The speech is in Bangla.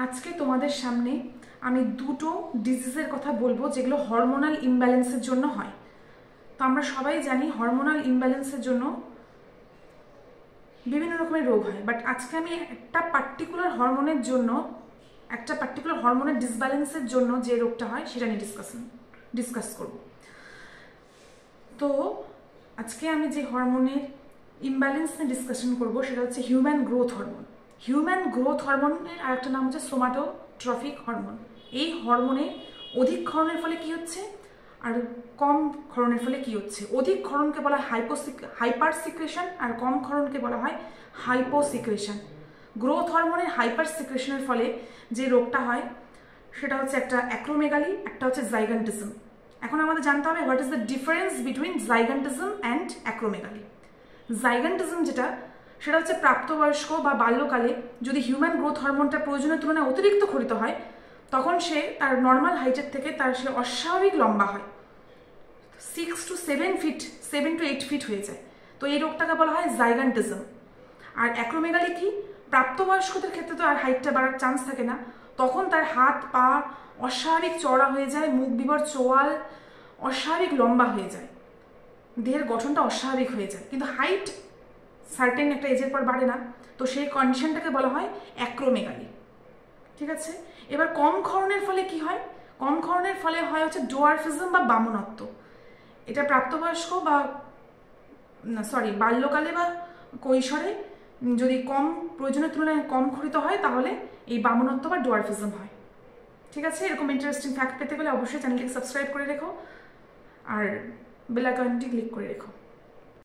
আজকে তোমাদের সামনে আমি দুটো ডিজিজের কথা বলবো যেগুলো হরমোনাল ইমব্যালেন্সের জন্য হয়। তো আমরা সবাই জানি হরমোনাল ইমব্যালেন্সের জন্য বিভিন্ন রকমের রোগ হয়, বাট আজকে আমি একটা পার্টিকুলার হরমোনের ডিসব্যালেন্সের জন্য যে রোগটা হয় সেটা নিয়ে ডিসকাস করব। তো আজকে আমি যে হরমোনের ইমব্যালেন্স নিয়ে ডিসকাশন করবো সেটা হচ্ছে human growth hormone. Human growth হরমোনের আর একটা নাম হচ্ছে সোমাটোট্রফিক হরমোন। এই হরমোনে অধিক ক্ষরণের ফলে কি হচ্ছে আর কম ক্ষরণের ফলে কি হচ্ছে। অধিক ক্ষরণকে বলা হয় হাইপার সিক্রেশন আর কম ক্ষরণকে বলা হয় হাইপোসিক্রেশন। গ্রোথ হরমোনের হাইপার সিক্রেশনের ফলে যে রোগটা হয় সেটা হচ্ছে একটা অ্যাক্রোমেগালি, একটা হচ্ছে জাইগান্টিজম। এখন আমাদের জানতে হবে what is the difference between gigantism and acromegaly. Gigantism সেটা হচ্ছে প্রাপ্তবয়স্ক বা বাল্যকালে যদি হিউম্যান গ্রোথ হরমোনটা প্রয়োজনের তুলনায় অতিরিক্ত ক্ষরিত হয়, তখন সে তার নর্মাল হাইটের থেকে সে অস্বাভাবিক লম্বা হয়, 6 to 8 ফিট হয়ে যায়। তো এই রোগটাকে বলা হয় জাইগান্টিজম। আর অ্যাক্রোমেগালি কি, প্রাপ্তবয়স্কদের ক্ষেত্রে তো আর হাইটটা বাড়ার চান্স থাকে না, তখন তার হাত পা অস্বাভাবিক চওড়া হয়ে যায়, মুখ বিবর চোয়াল অস্বাভাবিক লম্বা হয়ে যায়, দেহের গঠনটা অস্বাভাবিক হয়ে যায়, কিন্তু হাইট সার্টেন একটা এজের পর বাড়ে না। তো সেই কন্ডিশনটাকে বলা হয় অ্যাক্রোমেগালি। ঠিক আছে, এবার কম ক্ষরণের ফলে কি হয়? কম ক্ষরণের ফলে হয় হচ্ছে ডোয়ার্ফিজম বা বামনত্ব। এটা প্রাপ্তবয়স্ক বা বাল্যকালে বা কৈশোরে যদি প্রয়োজনের তুলনায় কম ক্ষরিত হয় তাহলে এই বামনত্ব বা ডোয়ার্ফিজম হয়। ঠিক আছে, এরকম ইন্টারেস্টিং ফ্যাক্ট পেতে গেলে অবশ্যই চ্যানেলটিকে সাবস্ক্রাইব করে রেখো আর বেল আইকনটি ক্লিক করে রেখো।